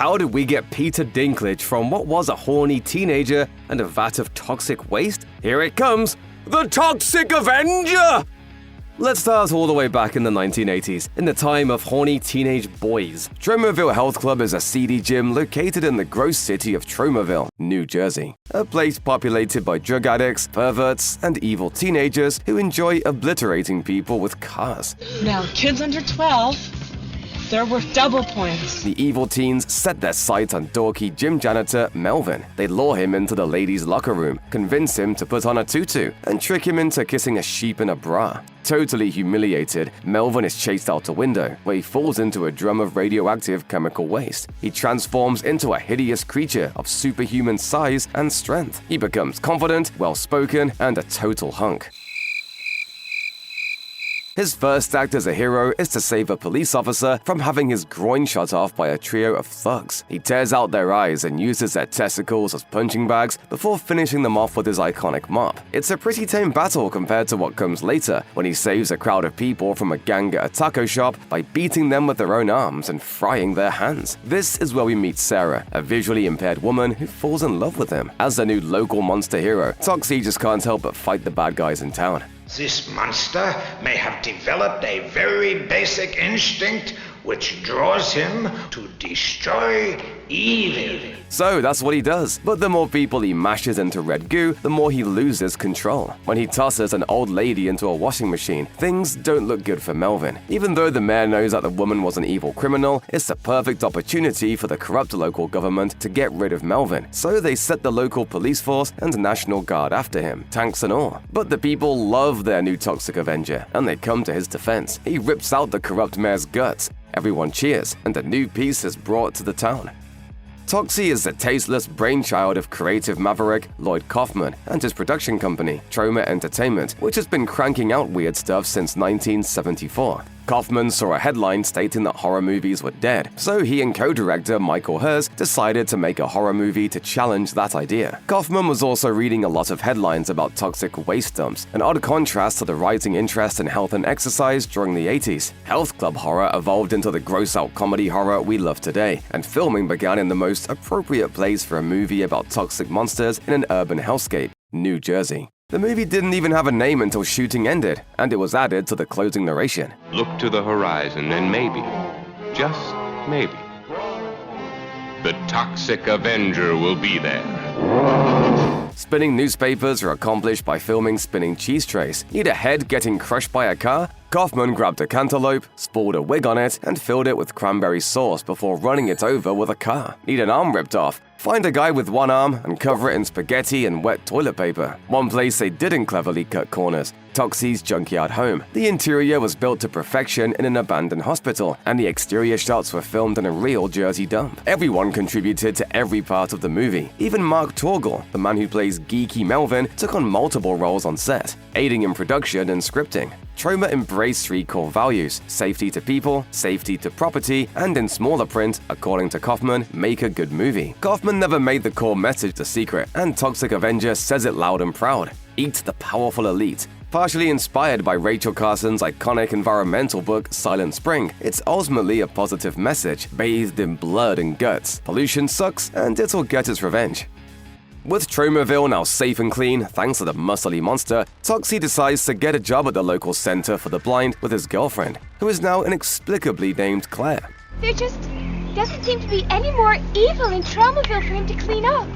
how did we get Peter Dinklage from what was a horny teenager and a vat of toxic waste? Here it comes, the Toxic Avenger! Let's start all the way back in the 1980s, in the time of horny teenage boys. Tromaville Health Club is a seedy gym located in the gross city of Tromaville, New Jersey. A place populated by drug addicts, perverts, and evil teenagers who enjoy obliterating people with cars. Now, kids under 12, they're worth double points. The evil teens set their sights on dorky gym janitor Melvin. They lure him into the ladies' locker room, convince him to put on a tutu, and trick him into kissing a sheep in a bra. Totally humiliated, Melvin is chased out a window, where he falls into a drum of radioactive chemical waste. He transforms into a hideous creature of superhuman size and strength. He becomes confident, well-spoken, and a total hunk. His first act as a hero is to save a police officer from having his groin shot off by a trio of thugs. He tears out their eyes and uses their testicles as punching bags before finishing them off with his iconic mop. It's a pretty tame battle compared to what comes later, when he saves a crowd of people from a gang at a taco shop by beating them with their own arms and frying their hands. This is where we meet Sarah, a visually impaired woman who falls in love with him. As the new local monster hero, Toxie just can't help but fight the bad guys in town. This monster may have developed a very basic instinct which draws him to destroy evil. So that's what he does. But the more people he mashes into red goo, the more he loses control. When he tosses an old lady into a washing machine, things don't look good for Melvin. Even though the mayor knows that the woman was an evil criminal, it's the perfect opportunity for the corrupt local government to get rid of Melvin. So they set the local police force and National Guard after him, tanks and all. But the people love their new Toxic Avenger, and they come to his defense. He rips out the corrupt mayor's guts. Everyone cheers, and a new piece is brought to the town. Toxie is the tasteless brainchild of creative maverick Lloyd Kaufman and his production company, Troma Entertainment, which has been cranking out weird stuff since 1974. Kaufman saw a headline stating that horror movies were dead, so he and co-director Michael Herz decided to make a horror movie to challenge that idea. Kaufman was also reading a lot of headlines about toxic waste dumps, an odd contrast to the rising interest in health and exercise during the 80s. Health club horror evolved into the gross-out comedy horror we love today, and filming began in the most appropriate place for a movie about toxic monsters in an urban hellscape, New Jersey. The movie didn't even have a name until shooting ended, and it was added to the closing narration. Look to the horizon and maybe, just maybe, the Toxic Avenger will be there. Spinning newspapers are accomplished by filming spinning cheese trays. Need a head getting crushed by a car? Kaufman grabbed a cantaloupe, spooled a wig on it, and filled it with cranberry sauce before running it over with a car. Need an arm ripped off? Find a guy with one arm and cover it in spaghetti and wet toilet paper. One place they didn't cleverly cut corners, Toxie's junkyard home. The interior was built to perfection in an abandoned hospital, and the exterior shots were filmed in a real Jersey dump. Everyone contributed to every part of the movie. Even Mark Torgel, the man who plays geeky Melvin, took on multiple roles on set, aiding in production and scripting. Troma embraced three core values: safety to people, safety to property, and in smaller print, according to Kaufman, make a good movie. Kaufman never made the core message a secret, and Toxic Avenger says it loud and proud. Eat the powerful elite. Partially inspired by Rachel Carson's iconic environmental book Silent Spring, it's ultimately a positive message, bathed in blood and guts. Pollution sucks, and it'll get its revenge. With Tromaville now safe and clean, thanks to the muscly monster, Toxie decides to get a job at the local center for the blind with his girlfriend, who is now inexplicably named Claire. There just doesn't seem to be any more evil in Tromaville for him to clean up.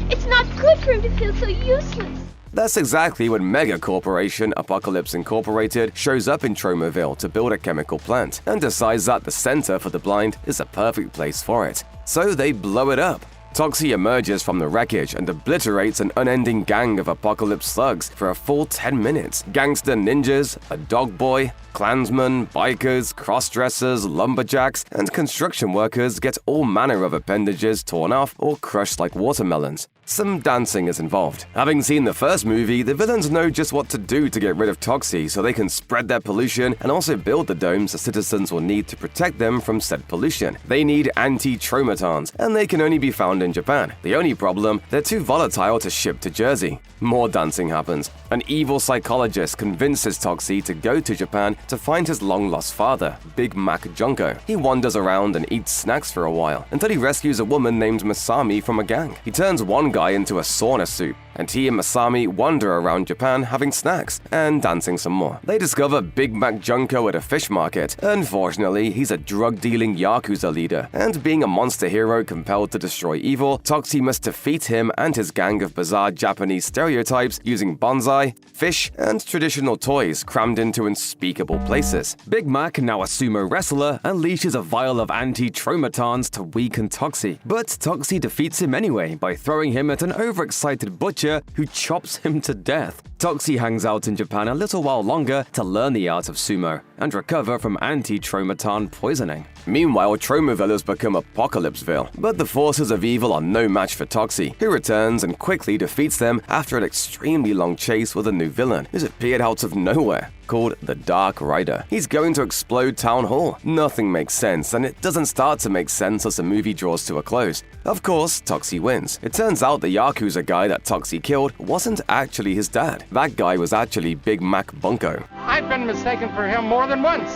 It's not good for him to feel so useless. That's exactly when mega corporation Apocalypse Incorporated shows up in Tromaville to build a chemical plant and decides that the center for the blind is a perfect place for it. So they blow it up. Toxie emerges from the wreckage and obliterates an unending gang of Apocalypse thugs for a full 10 minutes. Gangster ninjas, a dog boy, Klansmen, bikers, cross-dressers, lumberjacks, and construction workers get all manner of appendages torn off or crushed like watermelons. Some dancing is involved. Having seen the first movie, the villains know just what to do to get rid of Toxie so they can spread their pollution and also build the domes the citizens will need to protect them from said pollution. They need anti-tromatons, and they can only be found found in Japan. The only problem, they're too volatile to ship to Jersey. More dancing happens. An evil psychologist convinces Toxie to go to Japan to find his long-lost father, Big Mac Junko. He wanders around and eats snacks for a while, until he rescues a woman named Masami from a gang. He turns one guy into a sauna suit, and he and Masami wander around Japan having snacks and dancing some more. They discover Big Mac Junko at a fish market. Unfortunately, he's a drug-dealing Yakuza leader, and being a monster hero compelled to destroy evil, Toxie must defeat him and his gang of bizarre Japanese stereotypes using bonsai, fish, and traditional toys crammed into unspeakable places. Big Mac, now a sumo wrestler, unleashes a vial of anti-traumatons to weaken Toxie. But Toxie defeats him anyway by throwing him at an overexcited butcher who chops him to death. Toxie hangs out in Japan a little while longer to learn the art of sumo and recover from anti-traumaton poisoning. Meanwhile, Tromaville has become Apocalypseville, but the forces of evil are no match for Toxie, who returns and quickly defeats them after an extremely long chase with a new villain who's appeared out of nowhere, called the Dark Rider. He's going to explode Town Hall. Nothing makes sense, and it doesn't start to make sense as the movie draws to a close. Of course, Toxie wins. It turns out the Yakuza guy that Toxie killed wasn't actually his dad. That guy was actually Big Mac Bunko. I've been mistaken for him more than once.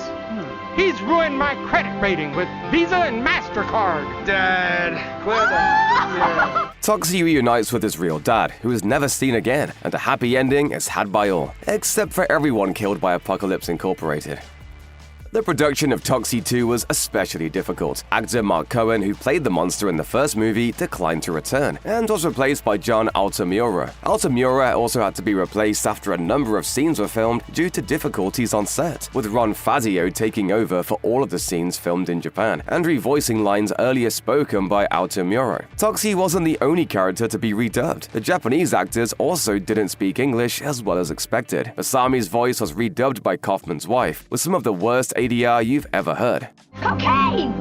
He's ruined my credit rating with Visa and MasterCard. Dad, clear that. Toxie reunites with his real dad, who is never seen again, and a happy ending is had by all, except for everyone killed by Apocalypse Incorporated. The production of Toxie II was especially difficult. Actor Mark Cohen, who played the monster in the first movie, declined to return, and was replaced by John Altamura. Altamura also had to be replaced after a number of scenes were filmed due to difficulties on set, with Ron Fazio taking over for all of the scenes filmed in Japan, and revoicing lines earlier spoken by Altamura. Toxie wasn't the only character to be redubbed. The Japanese actors also didn't speak English as well as expected. Masami's voice was redubbed by Kaufman's wife, with some of the worst ADR you've ever heard. Cocaine!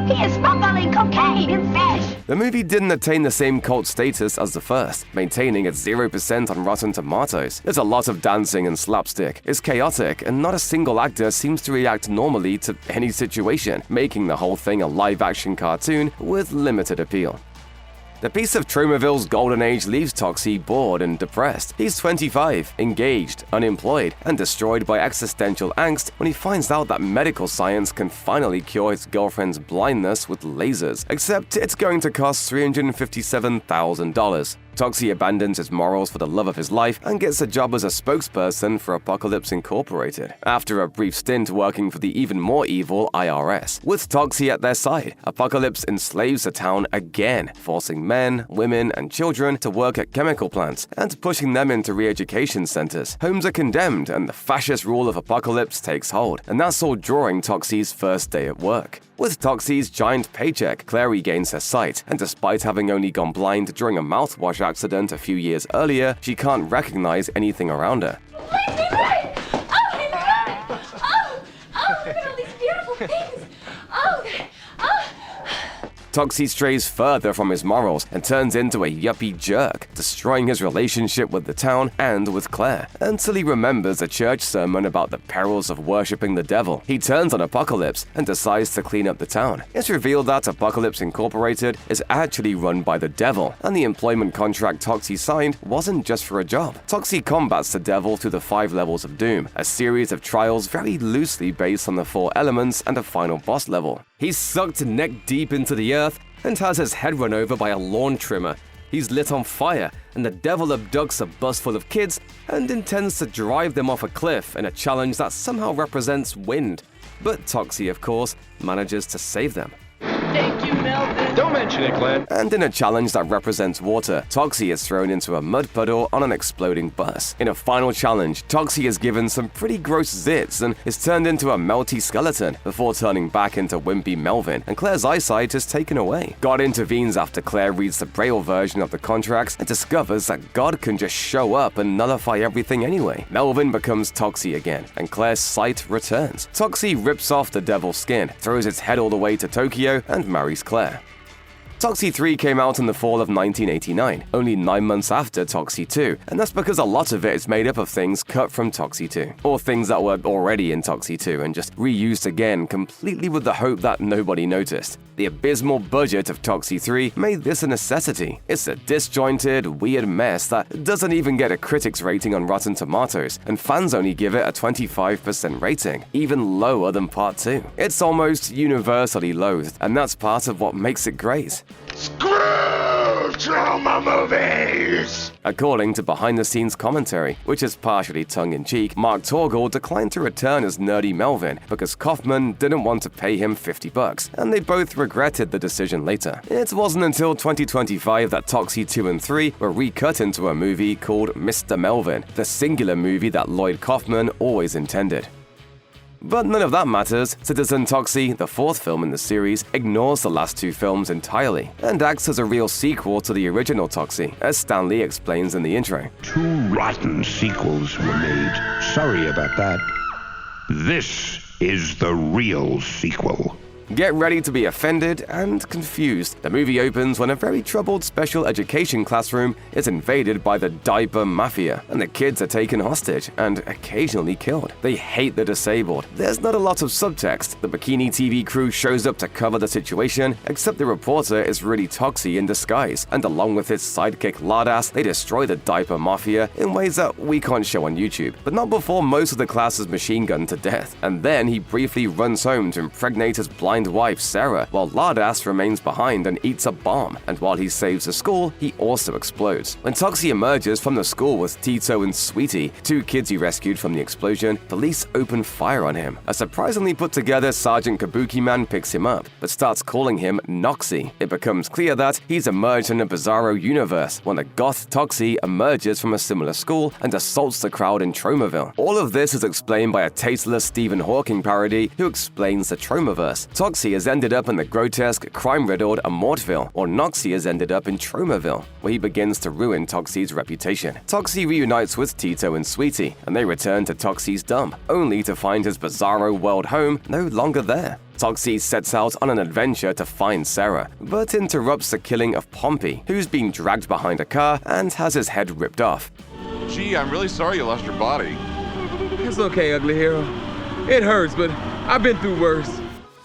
He is smuggling cocaine in fish! The movie didn't attain the same cult status as the first, maintaining its 0% on Rotten Tomatoes. There's a lot of dancing and slapstick. It's chaotic, and not a single actor seems to react normally to any situation, making the whole thing a live-action cartoon with limited appeal. The piece of Tromaville's golden age leaves Toxie bored and depressed. He's 25, engaged, unemployed, and destroyed by existential angst when he finds out that medical science can finally cure his girlfriend's blindness with lasers, except it's going to cost $357,000. Toxie abandons his morals for the love of his life and gets a job as a spokesperson for Apocalypse Incorporated, after a brief stint working for the even more evil IRS. With Toxie at their side, Apocalypse enslaves the town again, forcing men, women, and children to work at chemical plants and pushing them into re-education centers. Homes are condemned and the fascist rule of Apocalypse takes hold, and that's all during Toxie's first day at work. With Toxie's giant paycheck, Claire regains her sight, and despite having only gone blind during a mouthwash accident a few years earlier, she can't recognize anything around her. Wait! Oh, hello! Oh, look at all these beautiful things! Oh! Toxie strays further from his morals and turns into a yuppie jerk, destroying his relationship with the town and with Claire, until he remembers a church sermon about the perils of worshipping the devil. He turns on Apocalypse and decides to clean up the town. It's revealed that Apocalypse Incorporated is actually run by the devil, and the employment contract Toxie signed wasn't just for a job. Toxie combats the devil through the 5 levels of doom, a series of trials very loosely based on the 4 elements and a final boss level. He's sucked neck deep into the earth and has his head run over by a lawn trimmer. He's lit on fire, and the devil abducts a bus full of kids and intends to drive them off a cliff in a challenge that somehow represents wind. But Toxie, of course, manages to save them. Thank you, Melvin. Don't mention it, Glenn. And in a challenge that represents water, Toxie is thrown into a mud puddle on an exploding bus. In a final challenge, Toxie is given some pretty gross zits and is turned into a melty skeleton before turning back into wimpy Melvin, and Claire's eyesight is taken away. God intervenes after Claire reads the Braille version of the contracts and discovers that God can just show up and nullify everything anyway. Melvin becomes Toxie again, and Claire's sight returns. Toxie rips off the devil's skin, throws its head all the way to Tokyo, and marries Claire. Toxie III came out in the fall of 1989, only 9 months after Toxie II, and that's because a lot of it is made up of things cut from Toxie II, or things that were already in Toxie II and just reused again completely with the hope that nobody noticed. The abysmal budget of Toxie III made this a necessity. It's a disjointed, weird mess that doesn't even get a critics rating on Rotten Tomatoes, and fans only give it a 25% rating, even lower than Part 2. It's almost universally loathed, and that's part of what makes it great. Screw trauma movies! According to behind-the-scenes commentary, which is partially tongue-in-cheek, Mark Torgl declined to return as Nerdy Melvin because Kaufman didn't want to pay him $50, and they both regretted the decision later. It wasn't until 2025 that Toxie II and III were recut into a movie called Mr. Melvin, the singular movie that Lloyd Kaufman always intended. But none of that matters. Citizen Toxie, the fourth film in the series, ignores the last two films entirely and acts as a real sequel to the original Toxie, as Stan Lee explains in the intro. 2 rotten sequels were made. Sorry about that. This is the real sequel. Get ready to be offended and confused. The movie opens when a very troubled special education classroom is invaded by the diaper mafia, and the kids are taken hostage and occasionally killed. They hate the disabled. There's not a lot of subtext. The bikini TV crew shows up to cover the situation, except the reporter is really Toxie in disguise, and along with his sidekick Lardass, they destroy the diaper mafia in ways that we can't show on YouTube, but not before most of the class is machine gunned to death. And then he briefly runs home to impregnate his blind wife Sarah, while Lardass remains behind and eats a bomb, and while he saves the school, he also explodes. When Toxie emerges from the school with Tito and Sweetie, 2 kids he rescued from the explosion, police open fire on him. A surprisingly put-together Sergeant Kabuki Man picks him up, but starts calling him Noxie. It becomes clear that he's emerged in a bizarro universe when a goth Toxie emerges from a similar school and assaults the crowd in Tromaville. All of this is explained by a tasteless Stephen Hawking parody who explains the Tromaverse. Toxie has ended up in the grotesque, crime-riddled Amortville, or Noxie has ended up in Tromaville, where he begins to ruin Toxie's reputation. Toxie reunites with Tito and Sweetie, and they return to Toxie's dump, only to find his bizarro world home no longer there. Toxie sets out on an adventure to find Sarah, but interrupts the killing of Pompey, who's being dragged behind a car and has his head ripped off. Gee, I'm really sorry you lost your body. It's okay, ugly hero. It hurts, but I've been through worse.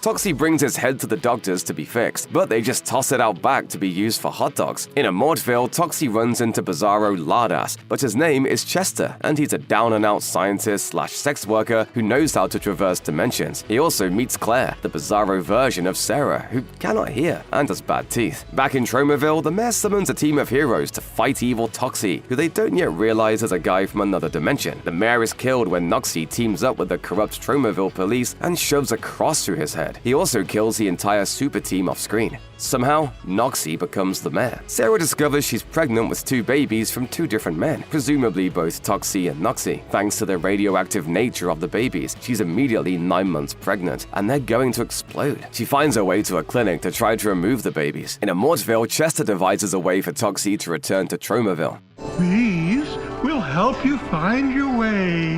Toxie brings his head to the doctors to be fixed, but they just toss it out back to be used for hot dogs. In Amortville, Toxie runs into bizarro Lardass, but his name is Chester, and he's a down-and-out scientist/sex worker who knows how to traverse dimensions. He also meets Claire, the bizarro version of Sarah, who cannot hear and has bad teeth. Back in Tromaville, the mayor summons a team of heroes to fight evil Toxie, who they don't yet realize is a guy from another dimension. The mayor is killed when Noxie teams up with the corrupt Tromaville police and shoves a cross through his head. He also kills the entire super team off screen. Somehow, Noxie becomes the mayor. Sarah discovers she's pregnant with 2 babies from 2 different men, presumably both Toxie and Noxie. Thanks to the radioactive nature of the babies, she's immediately 9 months pregnant, and they're going to explode. She finds her way to a clinic to try to remove the babies. In Amortville, Chester devises a way for Toxie to return to Tromaville. Please, we'll help you find your way.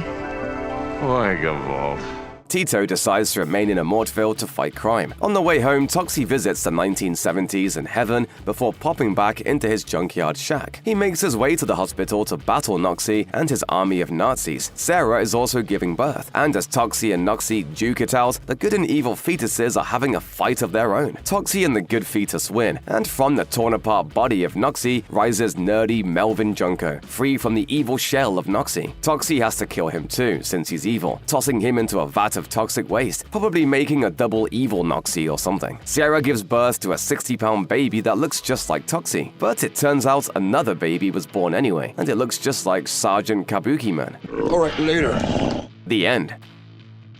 Like a vault. Tito decides to remain in Amortville to fight crime. On the way home, Toxie visits the 1970s and Heaven before popping back into his junkyard shack. He makes his way to the hospital to battle Noxie and his army of Nazis. Sarah is also giving birth, and as Toxie and Noxie duke it out, the good and evil fetuses are having a fight of their own. Toxie and the good fetus win, and from the torn-apart body of Noxie rises nerdy Melvin Junko, free from the evil shell of Noxie. Toxie has to kill him too, since he's evil, tossing him into a vat of toxic waste, probably making a double evil Noxie or something. Sarah gives birth to a 60-pound baby that looks just like Toxie, but it turns out another baby was born anyway, and it looks just like Sergeant Kabuki Man. Alright, later. The end.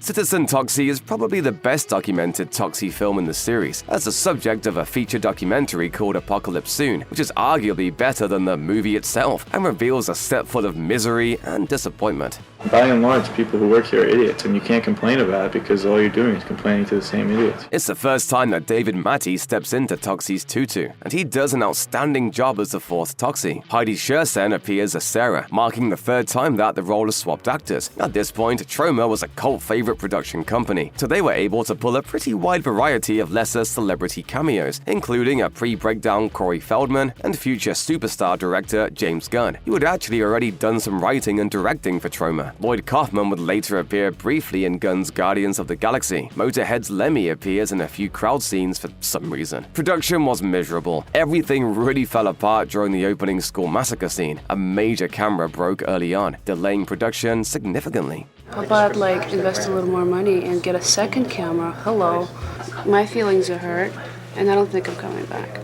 Citizen Toxie is probably the best documented Toxie film in the series, as the subject of a feature documentary called Apocalypse Soon, which is arguably better than the movie itself, and reveals a set full of misery and disappointment. By and large, people who work here are idiots, and you can't complain about it because all you're doing is complaining to the same idiots. It's the first time that David Matty steps into Toxie's tutu, and he does an outstanding job as the fourth Toxie. Heidi Schersen appears as Sarah, marking the 3rd time that the role has swapped actors. At this point, Troma was a cult favorite production company, so they were able to pull a pretty wide variety of lesser celebrity cameos, including a pre-breakdown Corey Feldman and future superstar director James Gunn, who had actually already done some writing and directing for Troma. actor. Lloyd Kaufman would later appear briefly in Gunn's Guardians of the Galaxy. Motorhead's Lemmy appears in a few crowd scenes for some reason. Production was miserable. Everything really fell apart during the opening school massacre scene. A major camera broke early on, delaying production significantly. How about, invest a little more money and get a second camera? Hello. My feelings are hurt, and I don't think I'm coming back.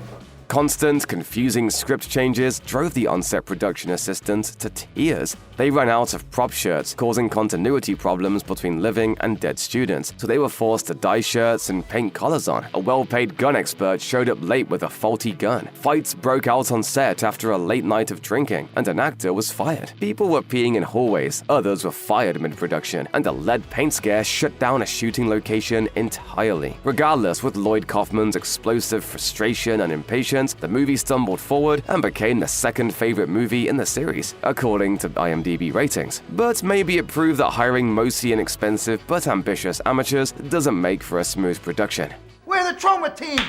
Constant, confusing script changes drove the on-set production assistants to tears. They ran out of prop shirts, causing continuity problems between living and dead students, so they were forced to dye shirts and paint collars on. A well-paid gun expert showed up late with a faulty gun. Fights broke out on set after a late night of drinking, and an actor was fired. People were peeing in hallways, others were fired mid-production, and a lead paint scare shut down a shooting location entirely. Regardless, with Lloyd Kaufman's explosive frustration and impatience, the movie stumbled forward and became the second favorite movie in the series, according to IMDb ratings. But maybe it proved that hiring mostly inexpensive but ambitious amateurs doesn't make for a smooth production. We're the trauma team!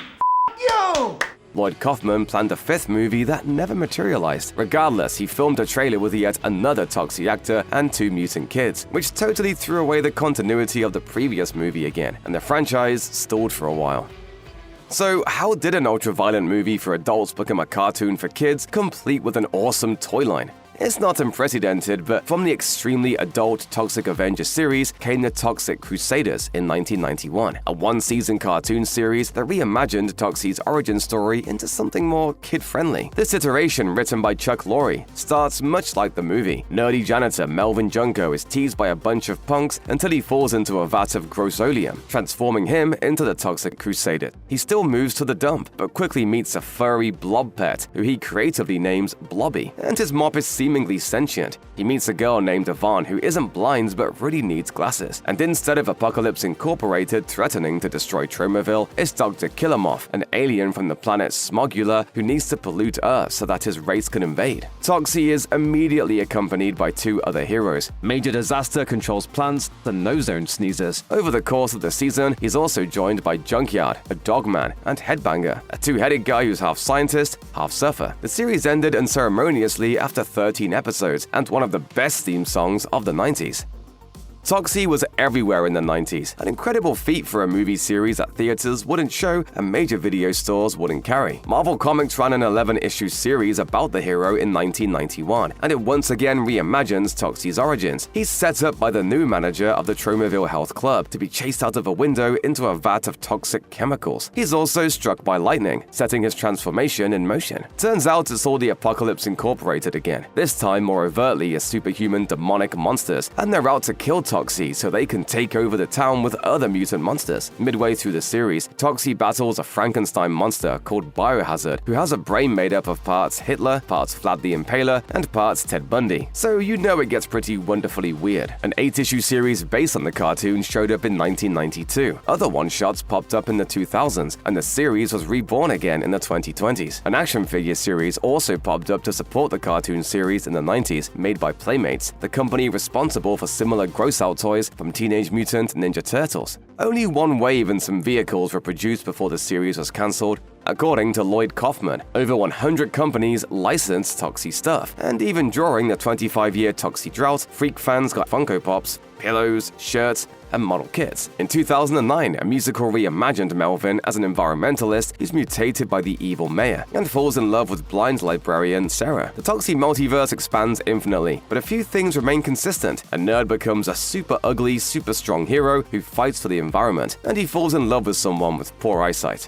You! Lloyd Kaufman planned a fifth movie that never materialized. Regardless, he filmed a trailer with yet another Toxie actor and 2 mutant kids, which totally threw away the continuity of the previous movie again, and the franchise stalled for a while. So how did an ultra-violent movie for adults become a cartoon for kids, complete with an awesome toy line? It's not unprecedented, but from the extremely adult Toxic Avenger series came the Toxic Crusaders in 1991, a one-season cartoon series that reimagined Toxie's origin story into something more kid-friendly. This iteration, written by Chuck Lorre, starts much like the movie. Nerdy janitor Melvin Junko is teased by a bunch of punks until he falls into a vat of gross oleum, transforming him into the Toxic Crusader. He still moves to the dump, but quickly meets a furry blob pet, who he creatively names Blobby, and his mop is seemingly sentient. He meets a girl named Yvonne who isn't blind but really needs glasses. And instead of Apocalypse Incorporated threatening to destroy Tromaville, it's Dr. Killermoth, an alien from the planet Smogula who needs to pollute Earth so that his race can invade. Toxie is immediately accompanied by 2 other heroes. Major Disaster controls plants, the No-Zone Sneezers. Over the course of the season, he's also joined by Junkyard, a dogman, and Headbanger, a 2-headed guy who's half scientist, half surfer. The series ended unceremoniously after 13 episodes and one of the best theme songs of the 90s. Toxie was everywhere in the 90s, an incredible feat for a movie series that theaters wouldn't show and major video stores wouldn't carry. Marvel Comics ran an 11-issue series about the hero in 1991, and it once again reimagines Toxie's origins. He's set up by the new manager of the Tromaville Health Club to be chased out of a window into a vat of toxic chemicals. He's also struck by lightning, setting his transformation in motion. Turns out it's all the Apocalypse Incorporated again, this time more overtly as superhuman demonic monsters, and they're out to kill Toxie so they can take over the town with other mutant monsters. Midway through the series, Toxie battles a Frankenstein monster called Biohazard, who has a brain made up of parts Hitler, parts Vlad the Impaler, and parts Ted Bundy. So you know it gets pretty wonderfully weird. An 8-issue series based on the cartoon showed up in 1992. Other one-shots popped up in the 2000s, and the series was reborn again in the 2020s. An action figure series also popped up to support the cartoon series in the 90s, made by Playmates, the company responsible for similar gross-out toys from Teenage Mutant Ninja Turtles. Only one wave and some vehicles were produced before the series was cancelled. According to Lloyd Kaufman, over 100 companies licensed Toxie stuff, and even during the 25-year Toxie drought, freak fans got Funko Pops, pillows, shirts, and model kits. In 2009, a musical reimagined Melvin as an environmentalist who's mutated by the evil mayor and falls in love with blind librarian Sarah. The Toxie multiverse expands infinitely, but a few things remain consistent. A nerd becomes a super ugly, super strong hero who fights for the environment, and he falls in love with someone with poor eyesight.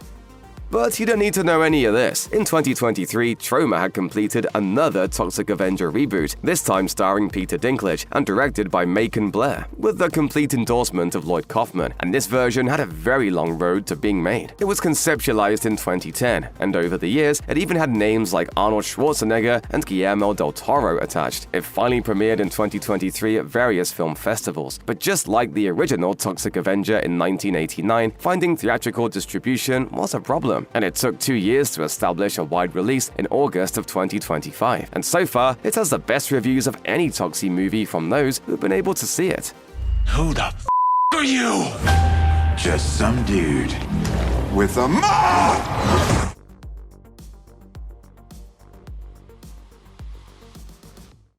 But you don't need to know any of this. In 2023, Troma had completed another Toxic Avenger reboot, this time starring Peter Dinklage and directed by Macon Blair, with the complete endorsement of Lloyd Kaufman, and this version had a very long road to being made. It was conceptualized in 2010, and over the years, it even had names like Arnold Schwarzenegger and Guillermo del Toro attached. It finally premiered in 2023 at various film festivals, but just like the original Toxic Avenger in 1989, finding theatrical distribution was a problem. And it took 2 years to establish a wide release in August of 2025. And so far, it has the best reviews of any Toxie movie from those who've been able to see it. Who the f*** are you? Just some dude with a mouth!